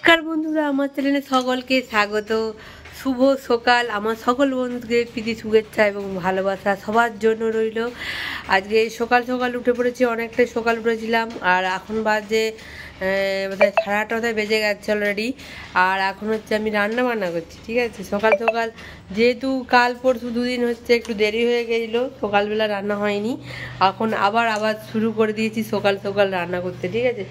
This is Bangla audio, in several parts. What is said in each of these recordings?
নমস্কার বন্ধুরা, আমার চ্যানেলে সকলকে স্বাগত। শুভ সকাল। আমার সকল বন্ধুকে প্রীতি শুভেচ্ছা এবং ভালোবাসা সবার জন্য রইল। আজকে সকাল সকাল উঠে পড়েছি, অনেকটাই সকাল উঠেছিলাম। আর এখন বাজে বোধহয় 8:30 বেজে গেছে অলরেডি। আর এখন হচ্ছে আমি রান্না বান্না করছি, ঠিক আছে। সকাল সকাল যেহেতু কাল পরশু দুদিন হচ্ছে একটু দেরি হয়ে গেছিলো, সকালবেলা রান্না হয়নি। এখন আবার শুরু করে দিয়েছি সকাল সকাল রান্না করতে, ঠিক আছে।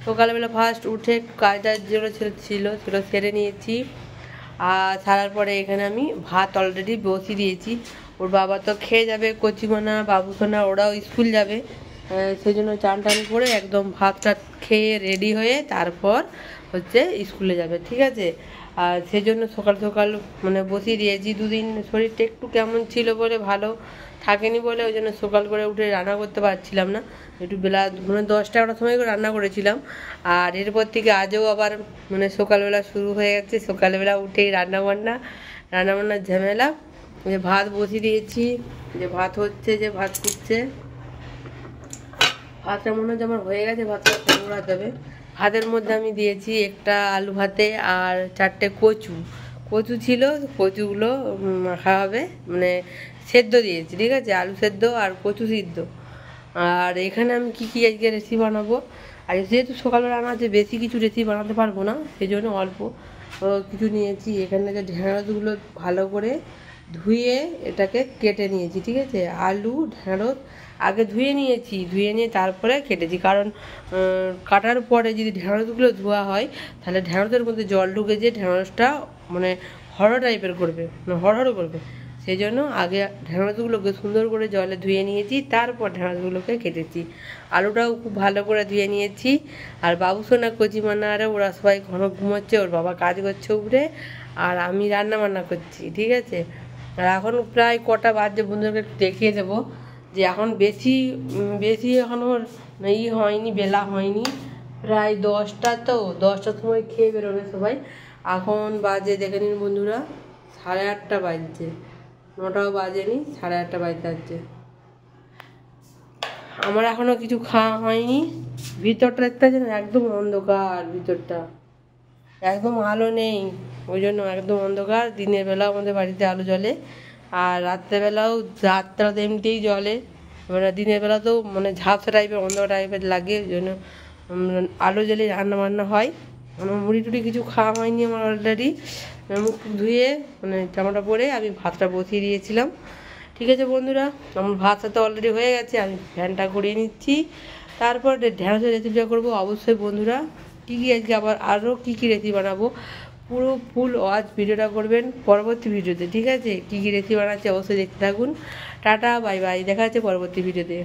সকালবেলা ফার্স্ট উঠে কাজটার জন্য ছিল সেরে নিয়েছি। আর ছাড়ার পরে এখানে আমি ভাত অলরেডি বসিয়ে দিয়েছি। ওর বাবা তো খেয়ে যাবে, কচিমানা বাবুসোনা ওরাও স্কুল যাবে, সেই জন্য চান টান করে একদম ভাতটা খেয়ে রেডি হয়ে তারপর হচ্ছে স্কুলে যাবে, ঠিক আছে। আর সেই জন্য সকাল সকাল মানে বসিয়ে দিয়েছি। দুদিন শরীরটা একটু কেমন ছিল বলে, ভালো থাকেনি বলে, ওই জন্য সকাল করে উঠে রান্না করতে পারছিলাম না। একটু বেলা মানে 10টা-11টার সময় করে রান্না করেছিলাম। আর এরপর থেকে আজও আবার মানে সকালবেলা শুরু হয়ে গেছে। সকালবেলা উঠেই রান্নাবান্নার ঝামেলা। যে ভাত বসিয়ে দিয়েছি, যে ভাত হচ্ছে, যে ভাত ফুটছে। ভাতটা মনে হচ্ছে আমার হয়ে গেছে, ভাতটা নোড়া যাবে। ভাতের মধ্যে আমি দিয়েছি একটা আলু ভাতে আর 4টে কচু ছিল, কচুগুলো মাখা হবে, মানে সেদ্ধ দিয়েছি, ঠিক আছে। আলু সেদ্ধ আর কচু সিদ্ধ। আর এখানে আমি কি আজকে রেসিপি বানাবো, আর যেহেতু সকালবেলা রান্না আছে, বেশি কিছু রেসিপি বানাতে পারবো না, সেই জন্য অল্প কিছু নিয়েছি। এখানে যে ঢেঁড়সগুলো ভালো করে ধুয়ে এটাকে কেটে নিয়েছি, ঠিক আছে। আলু ঢেঁড়স আগে ধুয়ে নিয়ে তারপরে কেটেছি, কারণ কাটার পরে যদি ঢেঁড়সগুলো ধোয়া হয় তাহলে ঢেঁড়সের মধ্যে জল ঢুকে যে ঢেঁড়সটা মানে হড় টাইপের করবে, মানে হড়হড় করবে। সেই জন্য আগে ঢেঁড়সগুলোকে সুন্দর করে জলে ধুয়ে নিয়েছি, তারপর ঢেঁড়সগুলোকে কেটেছি। আলুটাও খুব ভালো করে ধুয়ে নিয়েছি। আর বাবুসোনা কচিমানারা ওরা সবাই ঘন ঘুমোচ্ছে, ওর বাবা কাজ করছে উপরে, আর আমি রান্না বান্না করছি, ঠিক আছে। আর এখন প্রায় কটা বাজে বন্ধুদেরকে একটু দেখিয়ে দেবো যে এখন বেশি এখনও হয়নি, বেলা হয়নি। প্রায় 10টা, তো 10টার সময় খেয়ে বেরোবে সবাই। এখন বাজে দেখে নিন বন্ধুরা, 8:30 বাজছে, 9টাও বাজেনি, 8:30 বাজতে যাচ্ছে। আমার এখনো কিছু খাওয়া হয়নি। ভিতরটা দেখতে পাচ্ছেন একদম অন্ধকার, ভিতরটা একদম আলো নেই, ওই জন্য একদম অন্ধকার। দিনের বেলাও আমাদের বাড়িতে আলো জ্বলে, আর রাত্রেবেলাও তো এমনিতেই জ্বলে। মানে দিনের বেলাতেও মানে ঝাপসা টাইপের অন্ধকার টাইপের লাগে, ওই জন্য আলো জ্বলে রান্না বান্না হয়। আমার মুড়ি টুড়ি কিছু খাওয়া হয়নি। আমার অলরেডি মুখ ধুয়ে মানে জামাটা পরে আমি ভাতটা বসিয়ে দিয়েছিলাম, ঠিক আছে বন্ধুরা। আমার ভাতটা তো অলরেডি হয়ে গেছে, আমি ফ্যানটা ঘুরিয়ে নিচ্ছি। তারপর ঢেঁড়সের রেসিপিটা করবো অবশ্যই বন্ধুরা। আজকে আরও কী রেসিপি বানাবো, পুরো ফুল ওয়াচ ভিডিওটা করবেন পরবর্তী ভিডিওতে, ঠিক আছে। কী রেসিপি বানাচ্ছি অবশ্যই দেখতে থাকুন। টাটা, বাই বাই, দেখা যাচ্ছে পরবর্তী ভিডিওতে।